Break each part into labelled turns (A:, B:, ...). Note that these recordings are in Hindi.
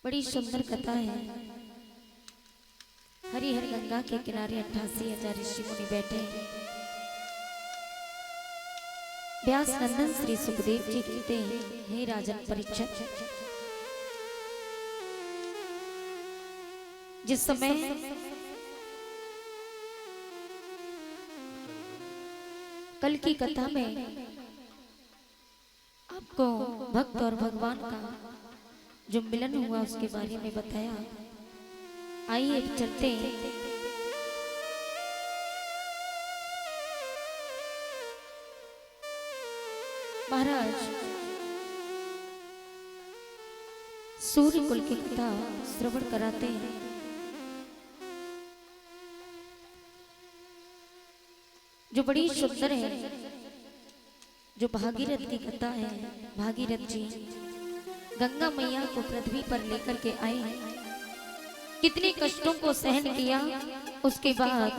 A: बड़ी सुंदर कथा है। हरिहर गंगा के किनारे 88,000 ऋषि मुनि बैठे हैं। व्यास नंदन श्री सुखदेव जी कहते हैं, हे राजन परीक्षित, जिस समय कल की कथा में आपको भक्त और भगवान का जो मिलन हुआ उसके बारे में बताया, आइए चलते हैं महाराज सूर्य कुल की कथा श्रवण कराते हैं। जो बड़ी सुंदर है, जो भागीरथ की कथा है। भागीरथ जी गंगा मैया को पृथ्वी पर लेकर के आए हैं, कितने कष्टों को सहन किया, उसके बाद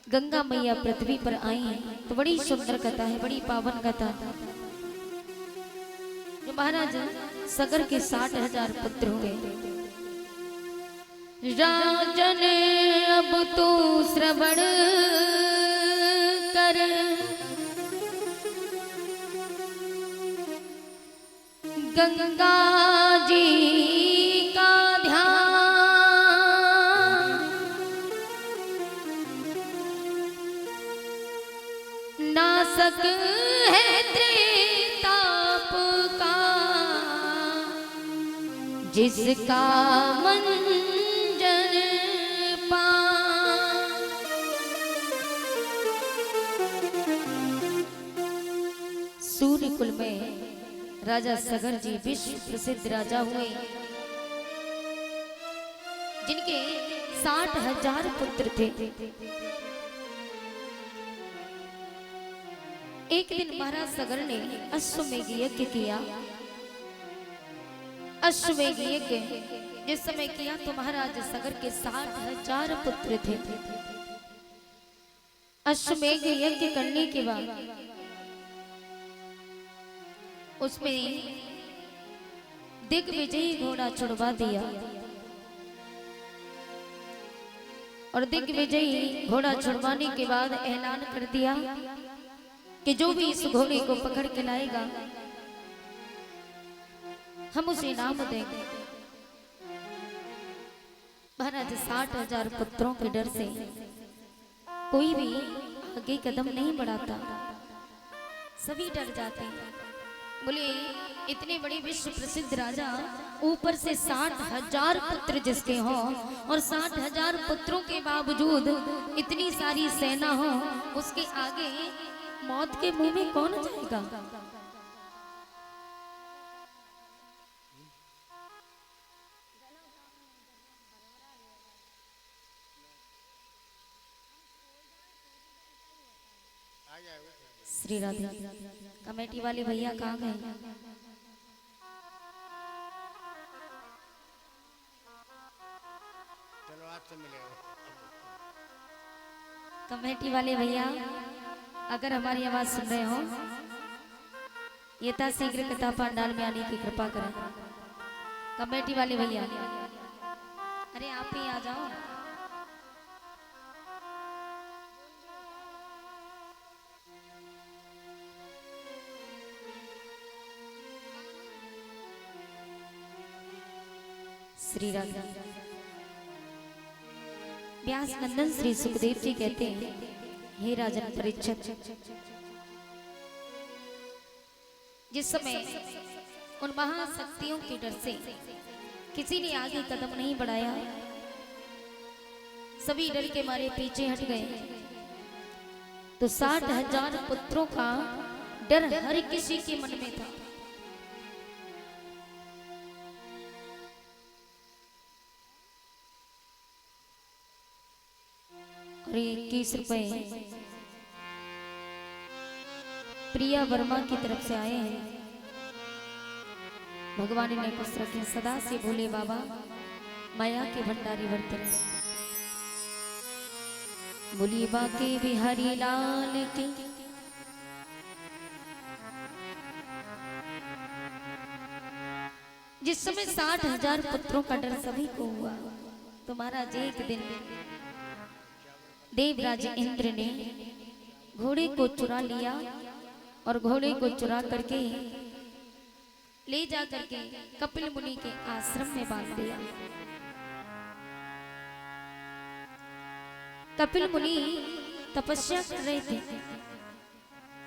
A: गंगा मैया पृथ्वी पर आई हैं। तो बड़ी सुंदर कथा है, बड़ी पावन कथा। जो महाराज सगर के 60,000 पुत्र हुए। राजन अब तो श्रवण कर, गंगा जी का ध्यान, नासक है त्रिताप का, जिसका मंजन पान। सूर्य कुल में राजा सगर जी विश्व प्रसिद्ध राजा हुए, जिनके 60,000 पुत्र थे। एक दिन महाराज सगर ने अश्वमेघ यज्ञ किया। अश्वमेघ यज्ञ जिस समय किया तो महाराज सगर के 60,000 पुत्र थे। अश्वमेघ यज्ञ करने के बाद उसमें दिग्विजयी घोड़ा छुड़वा दिया, और दिग्विजयी घोड़ा छुड़वाने के बाद ऐलान कर दिया कि जो भी इस घोड़े को पकड़ के लाएगा हम उसे इनाम देंगे। महाराज 60,000 पुत्रों के डर से कोई भी आगे कदम नहीं बढ़ाता, सभी डर जाते हैं। बोले इतने बड़े विश्व प्रसिद्ध राजा, ऊपर से 60,000 पुत्र जिसके हो, और 60,000 पुत्रों के बावजूद इतनी सारी सेना हो, उसके आगे मौत के मुंह में कौन जाएगा। श्री राधे। कमेटी वाले भैया कहाँ गए?
B: चलो आपसे मिलेगा।
A: कमेटी वाले भैया अगर हमारी आवाज सुन रहे हो, यथाशीघ्र कथा पंडाल में आने की कृपा करें। कमेटी वाले भैया, अरे आप ही आ जाओ। श्री राधा। व्यास नंदन श्री सुखदेव जी कहते हैं, हे राजन परीक्षित, जिस समय उन महाशक्तियों के डर से किसी ने आगे कदम नहीं बढ़ाया, सभी डर के मारे पीछे हट गए, तो 60,000 पुत्रों का डर हर किसी के मन में था। और 21 रुपए प्रिया वर्मा की तरफ से आए हैं। भगवान ने कुछ रखे, सदा से भोले बाबा माया के भंडारी वर्तन। बोलिए बाके बिहारी लाल की, जिस समय 60,000 पुत्रों का डर सभी को हुआ, तो महाराज एक दिन देवराज इंद्र ने घोड़े को चुरा लिया और घोड़े को चुरा करके ले जा करके कपिल मुनि के आश्रम में बांध दिया। कपिल मुनि तपस्या कर रहे थे,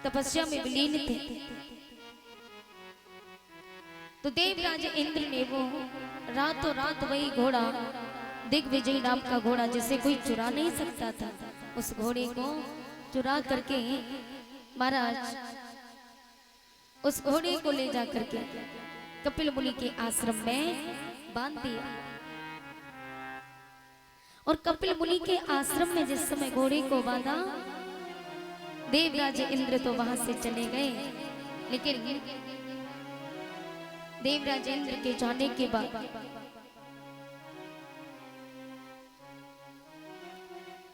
A: तपस्या में विलीन थे। तो देवराज इंद्र ने वो रातों रात वही घोड़ा, दिग्विजय नाम का घोड़ा जिसे कोई चुरा नहीं सकता था, उस घोड़े को चुरा करके महाराज उस घोड़े को ले जा करके कपिल मुनि के आश्रम में बांध दिया। और कपिल मुनि के आश्रम में जिस समय घोड़े को बांधा, देवराज इंद्र तो वहां से चले गए, लेकिन देवराज इंद्र के जाने के बाद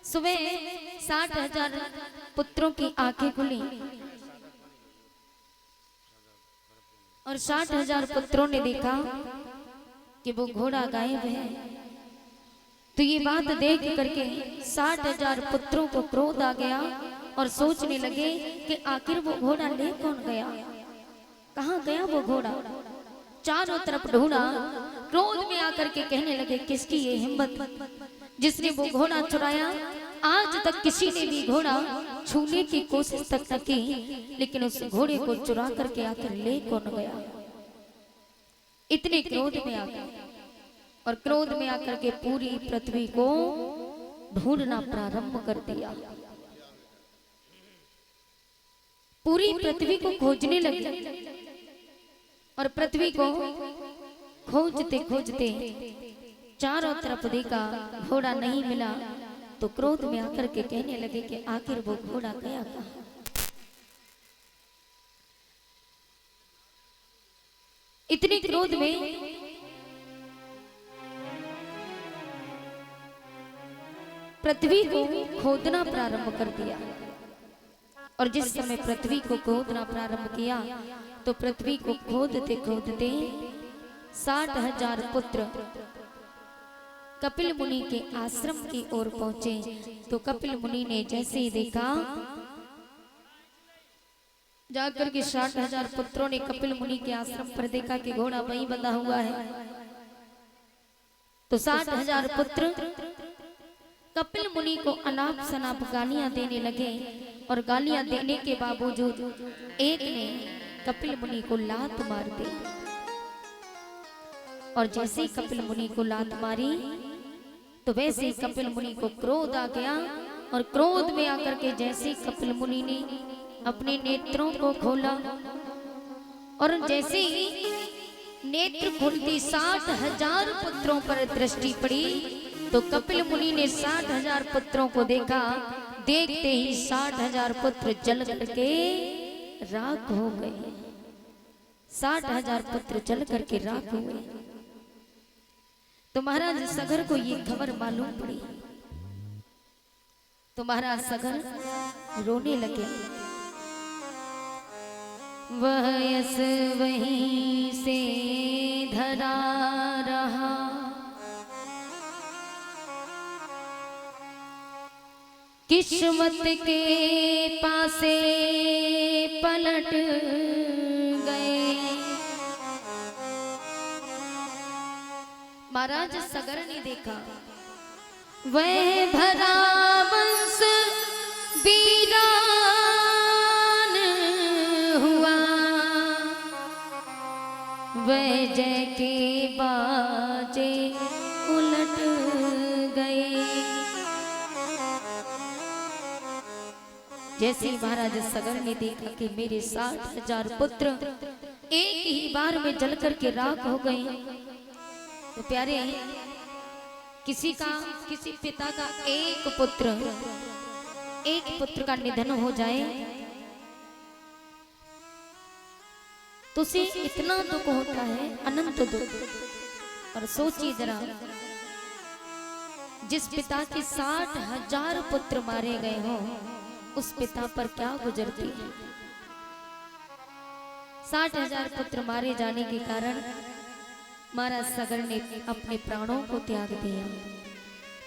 A: सुबह 60,000 पुत्रों की आंखें खुली और 60,000 पुत्रों ने देखा कि वो घोड़ा गायब है। तो ये बात देख करके 60,000 पुत्रों को क्रोध आ गया और सोचने लगे कि आखिर वो घोड़ा ले कौन गया, कहाँ गया वो घोड़ा। चारों तरफ ढूंढा, क्रोध में आकर के कहने लगे किसकी ये हिम्मत जिसने वो घोड़ा चुराया। आज तक किसी ने भी घोड़ा छूने की कोशिश तक न की, लेकिन उस घोड़े को चुरा करके आकर ले कौन गया। इतने क्रोध में आ गए और क्रोध में आकर के पूरी पृथ्वी को ढूंढना प्रारंभ कर दिया। पूरी पृथ्वी को खोजने लगे और पृथ्वी को खोजते खोजते चारों तरफ देखा, घोड़ा नहीं मिला। तो क्रोध में आकर के कहने लगे कि आखिर वो घोड़ा गया कहाँ। इतने क्रोध में पृथ्वी को खोदना प्रारंभ कर दिया। और जिस समय पृथ्वी को खोदना प्रारंभ किया, तो पृथ्वी को खोदते खोदते 60,000 पुत्र कपिल मुनि के आश्रम की ओर पहुंचे। तो कपिल मुनि ने जैसे ही देखा, जाकर के 60,000 पुत्रों ने कपिल मुनि के आश्रम पर देखा कि घोड़ा वहीं बंधा हुआ है। तो 60,000 पुत्र कपिल मुनि को अनाप शनाप गालियां देने लगे और गालियां देने के बावजूद एक ने कपिल मुनि को लात मार दी। और जैसे ही कपिल मुनि को लात मारी, तो वैसे ही कपिल मुनि को क्रोध आ गया और क्रोध में आकर के जैसे कपिल मुनि ने अपने नेत्रों को खोला और जैसे ही नेत्र खोलती 60,000 पुत्रों पर दृष्टि पड़ी, तो कपिल मुनि ने 60,000 पुत्रों को देखा। देखते ही 60,000 पुत्र जल करके राख हो गए। 60,000 पुत्र जल करके राख हुए। तो महाराज सगर को ये खबर मालूम पड़ी, तो महाराज सगर रोने लगे। वह यस वहीं से धरा रहा, किस्मत के पासे पलट गए। महाराज सगर ने देखा, वह भरा वंश वीरान हुआ, वह जय के बाजे उलट गए। जैसे महाराज सगर ने देखा कि मेरे 60,000 पुत्र एक ही बार में जल करके राख हो गए, तो प्यारे किसी पिता का एक पुत्र का निधन हो जाए तो उसे इतना दुख होता है, अनंत दुख। और सोचिए जरा, जिस पिता के 60,000 पुत्र मारे गए हों, उस पिता पर क्या गुजरती है। 60,000 पुत्र मारे जाने के कारण महाराज सगर ने अपने प्राणों को त्याग दिया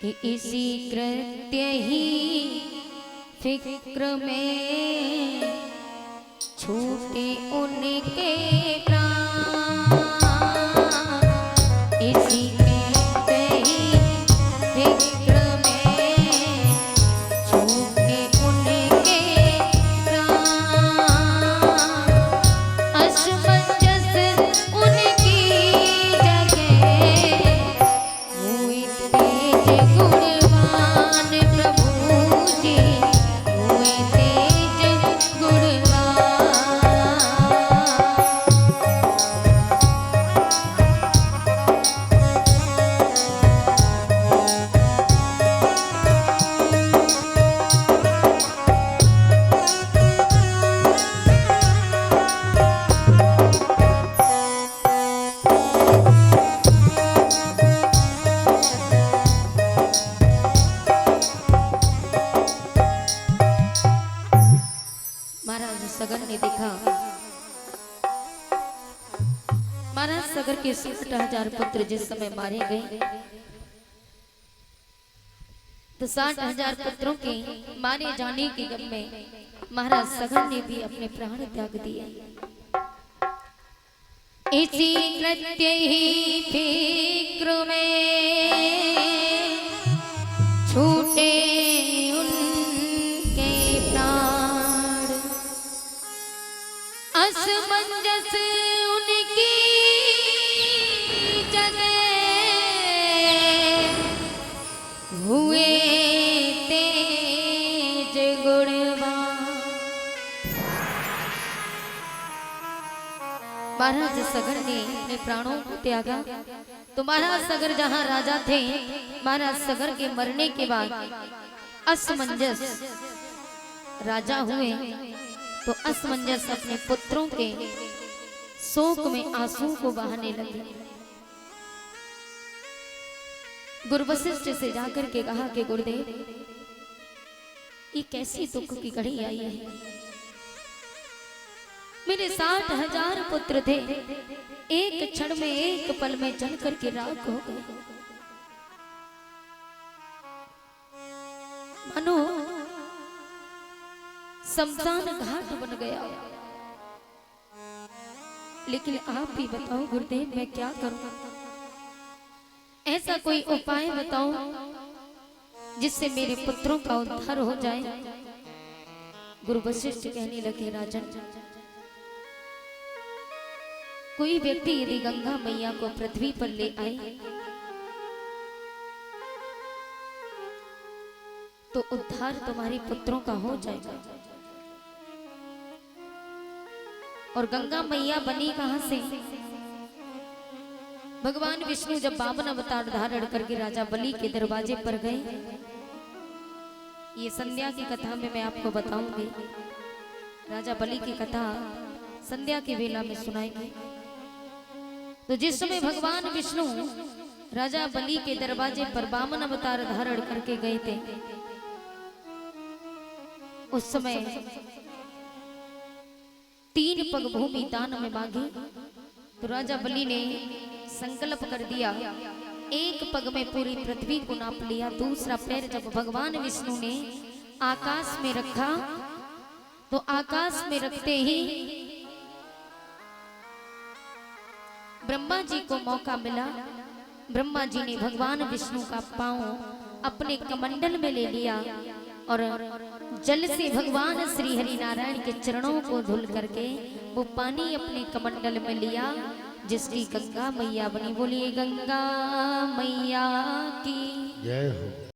A: कि इसी कृत्य ही फिक्र में छूटे उनके प्राण। इसी कृत्य ही फिक्र में छूटे उनके प्राण। असमंजस उनकी जगह हुए तेज गुणवान प्रभु जी, हुए तेज गुणवान। महाराज सगर ने देखा, महाराज सगर के 60,000 पुत्र जिस समय मारे गए तो 60,000 पुत्रों के मारे जाने के गम में महाराज सगर ने भी अपने प्राण त्याग दिए। इसी कृत्य ही फिक्र में छूटे उनके प्राण। असमंजस उनकी जगह हुए तेज गुणवान। महाराज सगर ने अपने प्राणों को त्यागा तो महाराज सगर जहां राजा थे, महाराज सगर के मरने के बाद असमंजस राजा हुए तो असमंजस अपने पुत्रों के शोक में आंसू को बहाने लगे। गुरु वशिष्ठ से जाकर के कहा कि गुरुदेव ये कैसी दुख की घड़ी आई है, मेरे 60,000 पुत्र थे, एक क्षण में एक पल में जल करके राख हो गए। मानो शमशान घाट बन गया। लेकिन आप भी बताओ गुरुदेव मैं क्या करूं, ऐसा कोई उपाय बताओ जिससे मेरे पुत्रों का उद्धार हो जाए। गुरु वशिष्ठ कहने लगे राजन, कोई व्यक्ति यदि गंगा मैया को पृथ्वी पर ले आए तो उद्धार तुम्हारे पुत्रों का हो जाएगा। और गंगा मैया बनी कहां से? भगवान विष्णु जब 52 अवतार धारण करके राजा बलि के दरवाजे पर गए, ये संध्या की कथा में मैं आपको बताऊंगी। राजा बलि की कथा संध्या की वेला में सुनाएंगे। तो जिस समय भगवान विष्णु राजा बलि के दरवाजे पर 52 अवतार धारण करके गए थे, उस समय 3 पग भूमि दान में मांगी। तो राजा बलि ने संकल्प कर दिया, एक पग में पूरी पृथ्वी को नाप लिया। दूसरा पैर जब भगवान विष्णु ने आकाश में रखा तो आकाश में रखते ही ब्रह्मा जी को मौका मिला। ब्रह्मा जी ने भगवान विष्णु का पांव अपने कमंडल में ले लिया और जल से भगवान श्री हरि नारायण के चरणों को धुल करके वो पानी अपने कमंडल में लिया, जिसकी गंगा मैया बनी। बोलिए गंगा मैया की जय हो।